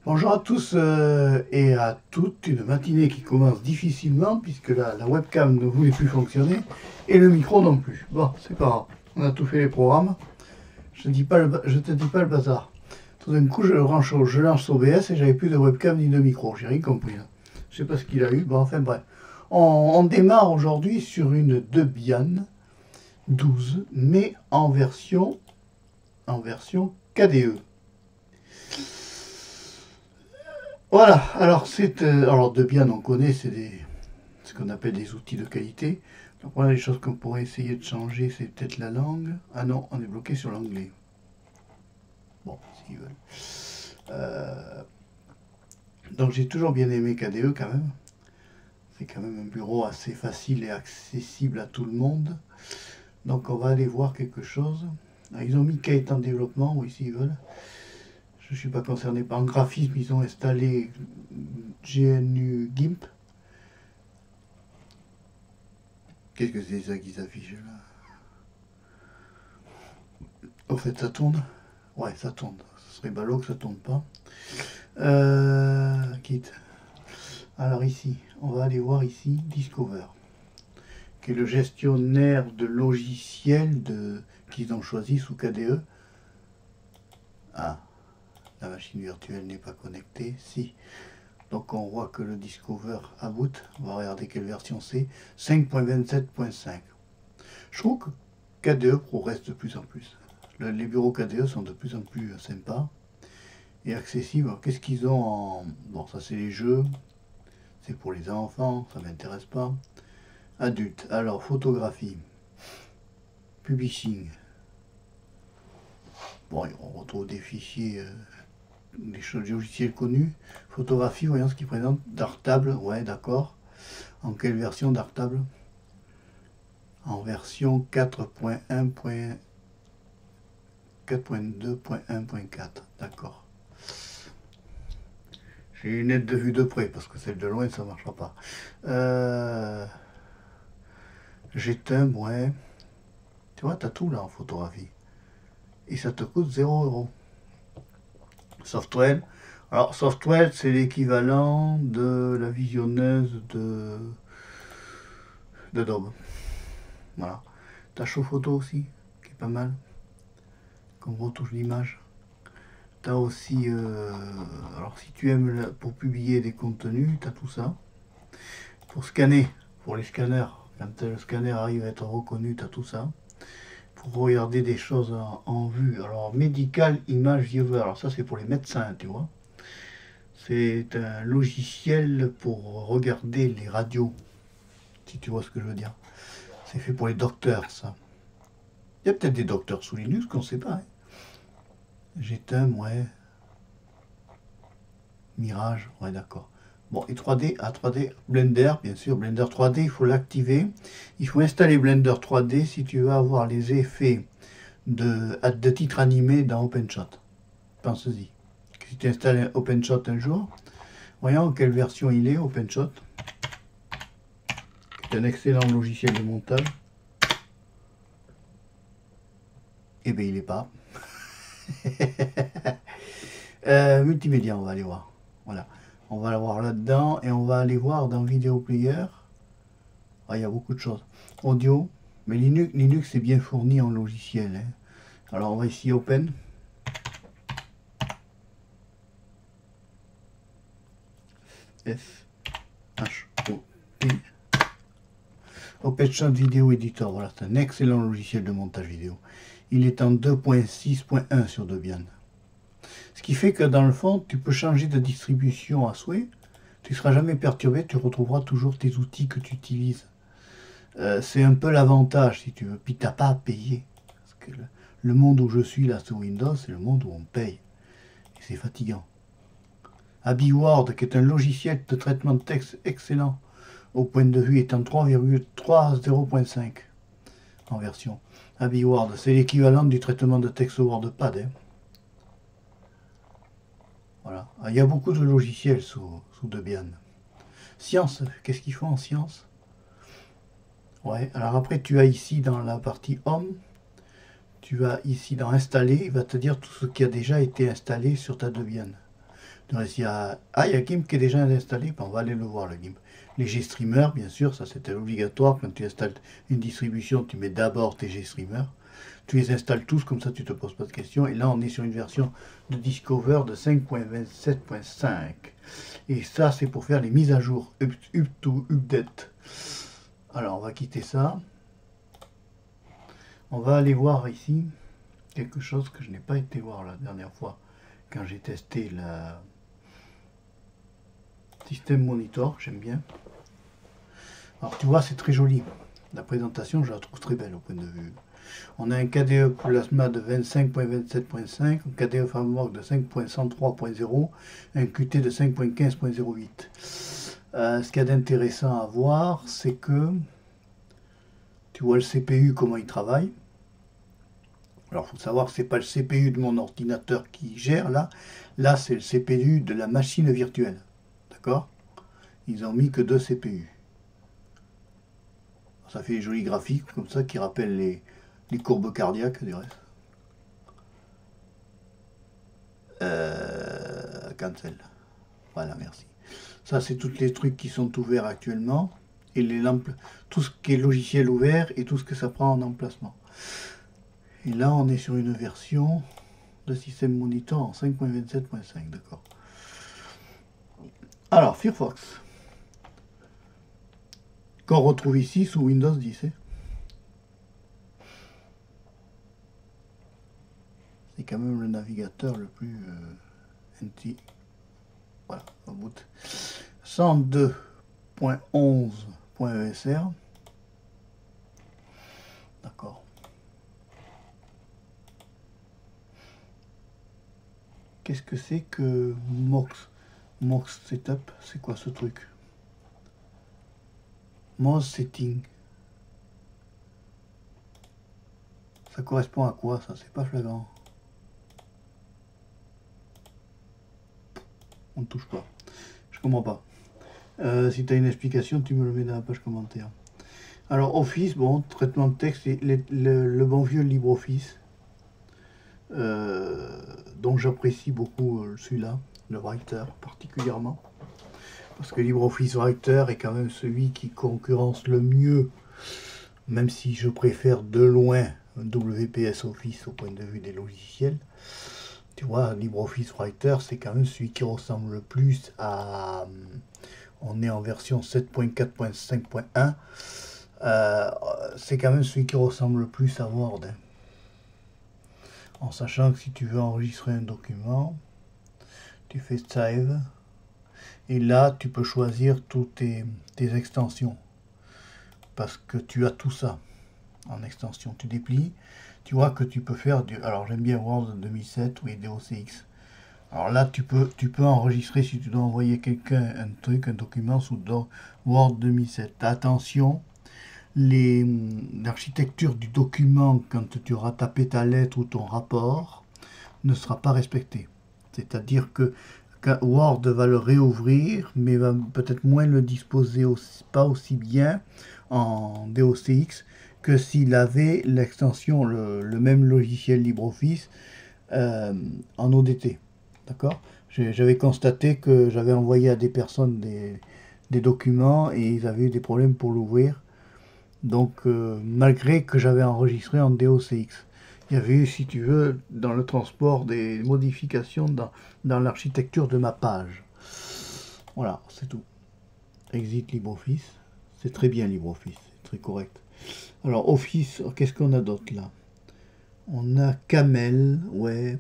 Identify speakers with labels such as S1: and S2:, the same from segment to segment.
S1: Bonjour à tous et à toutes, une matinée qui commence difficilement puisque la webcam ne voulait plus fonctionner et le micro non plus. Bon, c'est pas grave, on a tout fait les programmes, je te dis pas le bazar. Tout d'un coup je lance OBS et j'avais plus de webcam ni de micro, j'ai rien compris là. Je sais pas ce qu'il a eu, bon enfin bref. On démarre aujourd'hui sur une Debian 12 mais en version KDE. Voilà, alors Debian on connaît, c'est ce qu'on appelle des outils de qualité. Donc voilà les choses qu'on pourrait essayer de changer, c'est peut-être la langue. Ah non, on est bloqué sur l'anglais. Bon, s'ils veulent. Donc j'ai toujours bien aimé KDE quand même. C'est quand même un bureau assez facile et accessible à tout le monde. Donc on va aller voir quelque chose. Alors, ils ont mis qui est en développement, oui s'ils veulent. Je ne suis pas concerné par en graphisme, ils ont installé GNU GIMP. Qu'est-ce que c'est ça qui s'affiche là? Au fait, ça tourne? Ouais, ça tourne. Ce serait ballot que ça tourne pas. Quitte. Alors ici, on va aller voir ici Discover, qui est le gestionnaire de logiciels qu'ils ont choisi sous KDE. Ah, la machine virtuelle n'est pas connectée. Si. Donc on voit que le Discover à boot. On va regarder quelle version c'est. 5.27.5. Je trouve que KDE progresse de plus en plus. Les bureaux KDE sont de plus en plus sympas et accessibles. Qu'est-ce qu'ils ont en... Bon, ça c'est les jeux. C'est pour les enfants, ça m'intéresse pas. Adultes. Alors, photographie. Publishing. Bon, on retrouve des fichiers, des logiciels connus. Photographie, voyons ce qu'ils présentent. Darktable, ouais, d'accord. En quelle version Darktable? En version 4.2.1.4, d'accord. J'ai une lunette de vue de près parce que celle de loin ça marchera pas. Gtem, ouais. Tu vois, t'as tout là en photographie. Et ça te coûte 0 €. Software. Alors Software c'est l'équivalent de la visionneuse d'Adobe. Voilà. T'as Show Photo aussi, qui est pas mal. Comme retouche d'image. T'as aussi, alors si tu aimes pour publier des contenus, t'as tout ça. Pour scanner, pour les scanners, quand le scanner arrive à être reconnu, t'as tout ça. Pour regarder des choses en vue, alors Medical Image Viewer, alors ça c'est pour les médecins, tu vois. C'est un logiciel pour regarder les radios, si tu vois ce que je veux dire. C'est fait pour les docteurs, ça. Il y a peut-être des docteurs sous Linux qu'on ne sait pas. Hein. Gtem, ouais. Mirage, ouais, d'accord. Bon, et 3D, à 3D, Blender, bien sûr, Blender 3D, il faut l'activer. Il faut installer Blender 3D si tu veux avoir les effets de titres animés dans OpenShot. Pense-y. Si tu installes OpenShot un jour, voyons quelle version il est, OpenShot. C'est un excellent logiciel de montage. Eh bien, il n'est pas. Multimédia, on va aller voir. Voilà. On va aller voir là-dedans et on va aller voir dans Video Player. Ah, il y a beaucoup de choses. Audio. Mais Linux est bien fourni en logiciel. Hein. Alors, on va ici Open. F H O P. OpenShot Video Editor. Voilà, c'est un excellent logiciel de montage vidéo. Il est en 2.6.1 sur Debian. Ce qui fait que dans le fond, tu peux changer de distribution à souhait. Tu ne seras jamais perturbé, tu retrouveras toujours tes outils que tu utilises. C'est un peu l'avantage, si tu veux. Puis tu n'as pas à payer. Parce que le monde où je suis là sur Windows, c'est le monde où on paye. Et c'est fatigant. AbiWord, qui est un logiciel de traitement de texte excellent, au point de vue étant 3.0.5 en version. AbiWord, c'est l'équivalent du traitement de texte WordPad. Hein. Voilà. Il y a beaucoup de logiciels sous Debian. Science, qu'est-ce qu'ils font en science? Ouais, alors après tu as ici dans la partie Home, tu vas ici dans Installer, il va te dire tout ce qui a déjà été installé sur ta Debian. Il y a GIMP qui est déjà installé, on va aller le voir, le GIMP. Les GStreamer, bien sûr, ça c'était obligatoire. Quand tu installes une distribution, tu mets d'abord tes GStreamer. Tu les installes tous, comme ça tu te poses pas de questions. Et là, on est sur une version de Discover de 5.27.5. Et ça, c'est pour faire les mises à jour, up to update. Alors, on va quitter ça. On va aller voir ici quelque chose que je n'ai pas été voir la dernière fois quand j'ai testé le système monitor. J'aime bien. Alors, tu vois, c'est très joli. La présentation, je la trouve très belle au point de vue. On a un KDE Plasma de 25.27.5, un KDE Framework de 5.103.0, un Qt de 5.15.08. Ce qu'il y a d'intéressant à voir, c'est que tu vois le CPU, comment il travaille. Alors, il faut savoir que ce n'est pas le CPU de mon ordinateur qui gère là. Là, c'est le CPU de la machine virtuelle. D'accord? Ils n'ont mis que 2 CPU. Ça fait des jolis graphiques comme ça qui rappellent les courbes cardiaques du reste. Cancel. Voilà, merci. Ça, c'est tous les trucs qui sont ouverts actuellement. Et les lampes, tout ce qui est logiciel ouvert et tout ce que ça prend en emplacement. Et là, on est sur une version de système monitor en 5.27.5, d'accord. Alors, Firefox, qu'on retrouve ici sous Windows 10. C'est quand même le navigateur le plus NT. Voilà, au bout. 102.11.esr. D'accord. Qu'est-ce que c'est que Mox Setup? C'est quoi ce truc? Moz Setting. Ça correspond à quoi ça? C'est pas flagrant. On ne touche pas. Je comprends pas. Si tu as une explication, tu me le mets dans la page commentaire. Alors Office, bon, traitement de texte, et le bon vieux LibreOffice, dont j'apprécie beaucoup celui-là, le Writer particulièrement, parce que LibreOffice Writer est quand même celui qui concurrence le mieux, même si je préfère de loin WPS Office au point de vue des logiciels. Tu vois, LibreOffice Writer, c'est quand même celui qui ressemble le plus à... On est en version 7.4.5.1. C'est quand même celui qui ressemble le plus à Word. En sachant que si tu veux enregistrer un document, tu fais Save. Et là, tu peux choisir toutes tes extensions. Parce que tu as tout ça en extension. Tu déplies. Tu vois que tu peux faire du... Alors j'aime bien Word 2007 ou DOCX. Alors là tu peux enregistrer si tu dois envoyer quelqu'un un document sous Word 2007. Attention, l'architecture du document quand tu auras tapé ta lettre ou ton rapport ne sera pas respectée. C'est-à-dire que Word va le réouvrir, mais va peut-être moins le disposer pas aussi bien en DOCX que s'il avait l'extension, le même logiciel LibreOffice en ODT. D'accord? J'avais constaté que j'avais envoyé à des personnes des documents et ils avaient eu des problèmes pour l'ouvrir. Donc, malgré que j'avais enregistré en DOCX. Il y avait eu, si tu veux, dans le transport des modifications dans l'architecture de ma page. Voilà, c'est tout. Exit LibreOffice. C'est très bien LibreOffice, c'est très correct. Alors, Office, qu'est-ce qu'on a d'autre là? On a Camel, ouais.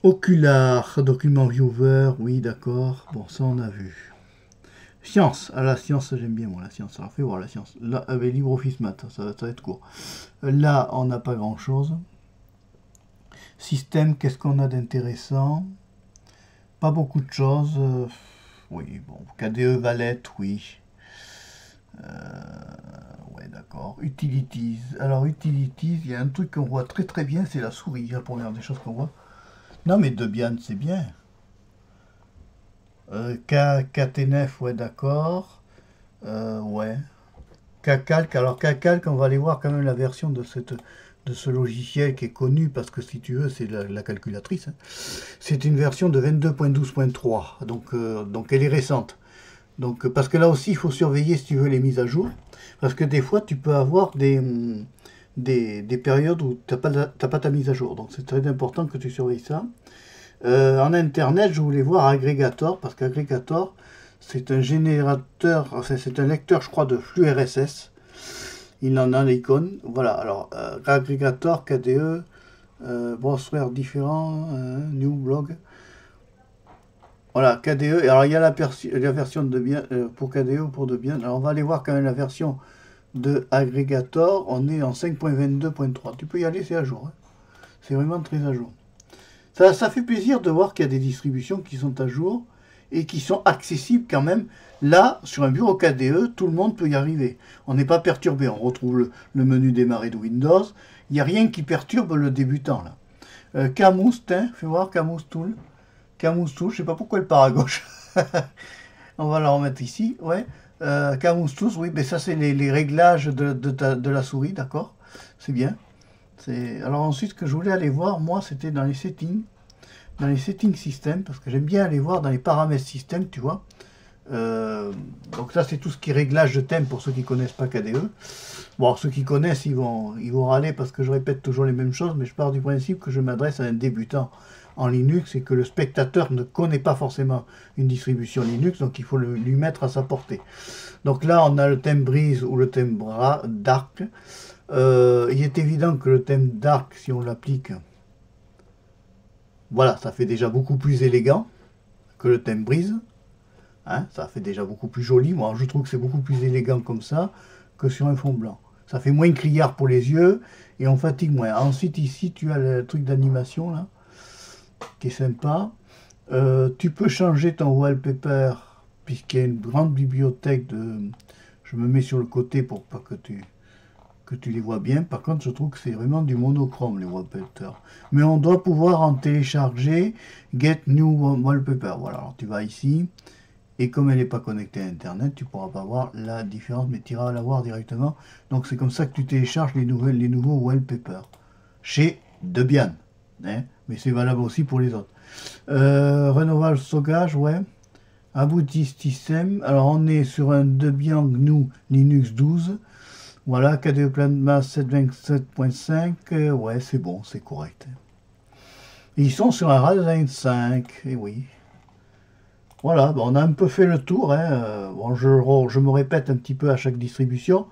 S1: Ocular, Document Viewer, oui, d'accord. Bon, ça on a vu. Science, ah la science, j'aime bien moi la science. Alors, fais voir la science. Là, avec LibreOffice Math, ça va être court. Là, on n'a pas grand-chose. Système, qu'est-ce qu'on a d'intéressant? Pas beaucoup de choses. Oui, bon, KDE Valette, oui. Ouais, d'accord. Utilities. Alors, Utilities, il y a un truc qu'on voit très très bien, c'est la souris, la première des choses qu'on voit. Non, mais Debian, c'est bien. KTNF, ouais, d'accord. Ouais. Kcalc, alors Kcalc, on va aller voir quand même la version de de ce logiciel qui est connu, parce que si tu veux, c'est la calculatrice. Hein. C'est une version de 22.12.3, donc elle est récente. Donc, parce que là aussi, il faut surveiller si tu veux les mises à jour, parce que des fois, tu peux avoir des périodes où tu n'as pas ta mise à jour. Donc, c'est très important que tu surveilles ça. En Internet, je voulais voir Aggregator, parce qu'Aggregator, c'est un générateur, enfin, c'est un lecteur, je crois, de flux RSS. Il en a l'icône. Voilà, alors, Aggregator, KDE, browser différent, new blog. Voilà, KDE. Alors, il y a la version de bien, pour KDE ou pour Debian. Alors, on va aller voir quand même la version de Aggregator. On est en 5.22.3. Tu peux y aller, c'est à jour. Hein. C'est vraiment très à jour. Ça fait plaisir de voir qu'il y a des distributions qui sont à jour et qui sont accessibles quand même. Là, sur un bureau KDE, tout le monde peut y arriver. On n'est pas perturbé. On retrouve le menu démarrer de Windows. Il n'y a rien qui perturbe le débutant. Là. Camus, fais voir Camus Tool. Camus Tool, je ne sais pas pourquoi elle part à gauche. On va la remettre ici. Ouais. Camus Tool, oui, mais ça c'est les réglages de la souris, d'accord. C'est bien. Alors ensuite, ce que je voulais aller voir, moi, c'était dans les settings système, parce que j'aime bien aller voir dans les paramètres système, tu vois. Donc ça, c'est tout ce qui est réglage de thème pour ceux qui connaissent pas KDE. Bon, alors, ceux qui connaissent, ils vont râler parce que je répète toujours les mêmes choses, mais je pars du principe que je m'adresse à un débutant en Linux et que le spectateur ne connaît pas forcément une distribution Linux, donc il faut lui mettre à sa portée. Donc là, on a le thème Breeze ou le thème Dark. Il est évident que le thème Dark, si on l'applique, voilà, ça fait déjà beaucoup plus élégant que le thème Breeze. Hein, ça fait déjà beaucoup plus joli. Moi, je trouve que c'est beaucoup plus élégant comme ça que sur un fond blanc. Ça fait moins criard pour les yeux et on fatigue moins. Ensuite, ici, tu as le truc d'animation, là, qui est sympa. Tu peux changer ton wallpaper, puisqu'il y a une grande bibliothèque de... Je me mets sur le côté pour pas que tu les vois bien. Par contre, je trouve que c'est vraiment du monochrome, les wallpapers. Mais on doit pouvoir en télécharger Get New Wallpaper. Voilà, alors tu vas ici. Et comme elle n'est pas connectée à Internet, tu ne pourras pas voir la différence, mais tu iras la voir directement. Donc c'est comme ça que tu télécharges les nouveaux wallpapers. Chez Debian. Hein, mais c'est valable aussi pour les autres. Renouvelable stockage, ouais. Abouti système. Alors on est sur un Debian GNU Linux 12. Voilà, KDE plein de masse 727.5. Ouais, c'est bon, c'est correct. Et ils sont sur un Ryzen 5. Et oui. Voilà, on a un peu fait le tour. Hein. Bon, je me répète un petit peu à chaque distribution,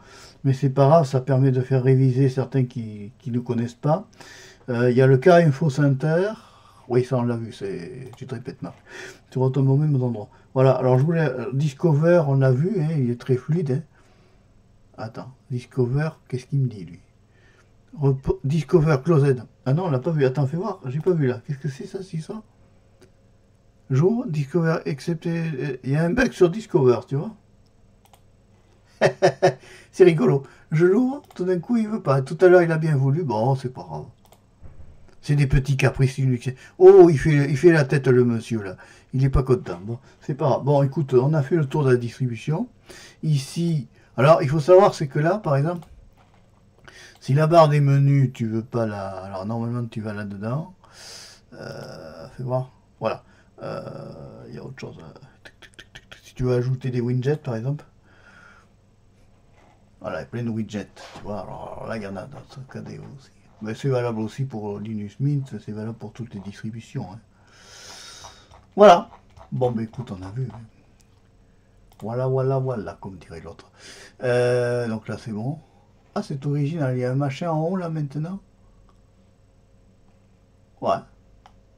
S1: mais c'est pas grave, ça permet de faire réviser certains qui ne connaissent pas. Il y a le cas Info Center. Oui, ça on l'a vu, tu te répètes, Marc. Tu retombes au même endroit. Voilà, alors je voulais... Discover, on l'a vu, hein, il est très fluide. Hein. Attends, Discover, qu'est-ce qu'il me dit, lui? Discover Closed. Ah non, on l'a pas vu. Attends, fais voir, j'ai pas vu là. Qu'est-ce que c'est ça, si ça? J'ouvre, Discover, excepté... Il y a un bug sur Discover, tu vois. C'est rigolo. Je l'ouvre, tout d'un coup, il veut pas. Tout à l'heure, il a bien voulu. Bon, c'est pas grave. C'est des petits caprices. Oh, il fait la tête, le monsieur, là. Il n'est pas content. Bon, c'est pas grave. Bon, écoute, on a fait le tour de la distribution. Ici, alors, il faut savoir, c'est que là, par exemple, si la barre des menus, tu veux pas la... Alors, normalement, tu vas là-dedans. Fais voir. Voilà. Il y a autre chose. Si tu veux ajouter des widgets, par exemple. Voilà, il y a plein de widgets. Tu vois, alors là, il y en a dans ce KDE aussi. Mais c'est valable aussi pour Linux Mint, c'est valable pour toutes les distributions. Hein. Voilà. Bon, ben écoute, on a vu. Hein. Voilà, voilà, voilà, comme dirait l'autre. Donc là, c'est bon. Ah, c'est original. Il y a un machin en haut, là, maintenant. Ouais.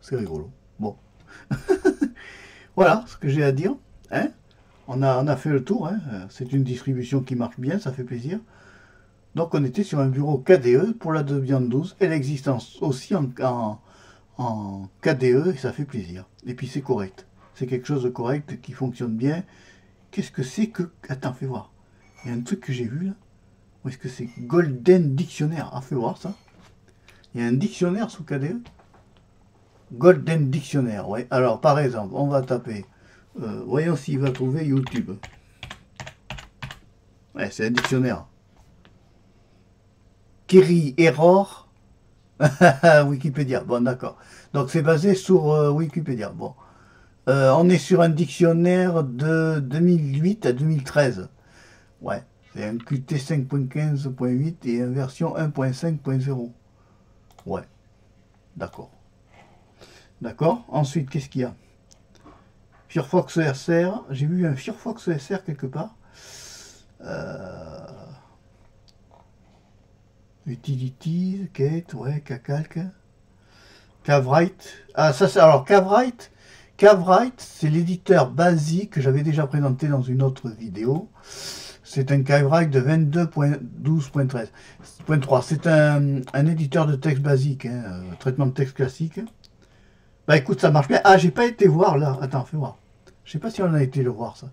S1: C'est rigolo. Bon. Voilà ce que j'ai à dire. Hein, on a fait le tour. Hein. C'est une distribution qui marche bien, ça fait plaisir. Donc on était sur un bureau KDE pour la Debian 12. Elle existe aussi en KDE et ça fait plaisir. Et puis c'est correct. C'est quelque chose de correct qui fonctionne bien. Qu'est-ce que c'est que... Attends, fais voir. Il y a un truc que j'ai vu là. Où est-ce que c'est? Golden Dictionnaire. Ah, fais voir ça. Il y a un dictionnaire sous KDE. Golden Dictionnaire, oui. Alors, par exemple, on va taper... voyons s'il va trouver YouTube. Ouais, c'est un dictionnaire. Query Error Wikipédia, bon d'accord. Donc c'est basé sur Wikipédia. Bon. On est sur un dictionnaire de 2008 à 2013. Ouais, c'est un Qt 5.15.8 et une version 1.5.0. Ouais, d'accord. D'accord. Ensuite, qu'est-ce qu'il y a? Firefox ESR. J'ai vu un Firefox ESR quelque part. Utilities, Kate, ouais, Kacalc. Cavewrite. Ah, ça c'est. Alors, Cavewrite. Cavewrite, c'est l'éditeur basique que j'avais déjà présenté dans une autre vidéo. C'est un Cavewrite de 22.12.13.3. C'est un éditeur de texte basique, hein, traitement de texte classique. Bah écoute, ça marche bien. Ah, j'ai pas été voir là. Attends, fais voir. Je sais pas si on a été le voir ça.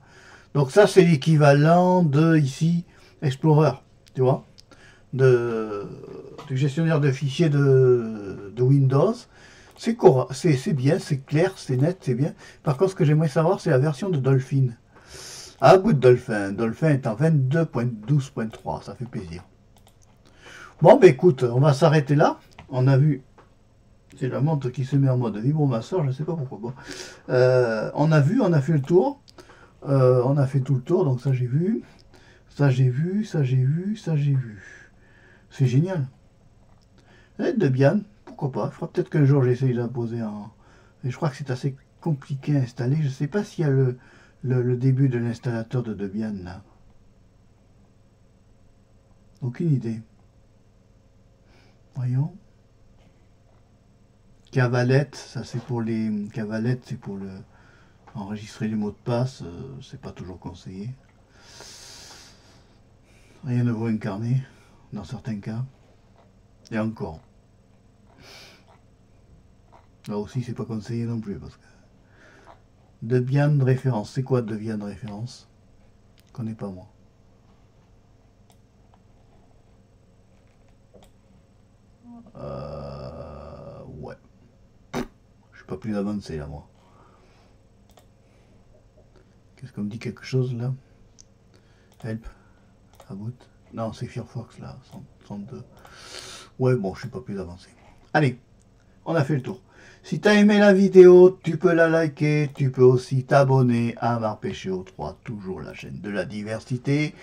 S1: Donc ça, c'est l'équivalent de ici Explorer, tu vois, du gestionnaire de fichiers de Windows. C'est bien, c'est clair, c'est net, c'est bien. Par contre, ce que j'aimerais savoir, c'est la version de Dolphin. Ah, good Dolphin. Dolphin est en 22.12.3, ça fait plaisir. Bon, ben écoute, on va s'arrêter là. On a vu... C'est la montre qui se met en mode vibromasseur, je ne sais pas pourquoi. Bon. On a vu, on a fait le tour. On a fait tout le tour, donc ça j'ai vu. Ça j'ai vu, ça j'ai vu, ça j'ai vu. C'est génial. Debian, pourquoi pas. Il faudra peut-être qu'un jour j'essaye d'imposer un... Et je crois que c'est assez compliqué à installer. Je ne sais pas s'il y a le début de l'installateur de Debian là. Aucune idée. Voyons. Cavalette, ça c'est pour les... Cavalette, c'est pour enregistrer les mots de passe. C'est pas toujours conseillé. Rien ne vaut incarné, dans certains cas. Et encore. Là aussi, c'est pas conseillé non plus, parce que... Debian de référence. C'est quoi Debian de référence? Je connais pas, moi. Ouais. Je suis pas plus avancé, là, moi. Qu'est-ce qu'on me dit quelque chose, là? Help. About. Non, c'est Firefox, là. 132. Ouais, bon, je suis pas plus avancé. Allez, on a fait le tour. Si tu as aimé la vidéo, tu peux la liker, tu peux aussi t'abonner à Marpéchéo 3, toujours la chaîne de la diversité.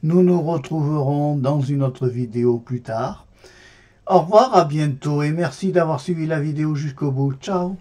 S1: Nous nous retrouverons dans une autre vidéo plus tard. Au revoir, à bientôt et merci d'avoir suivi la vidéo jusqu'au bout. Ciao!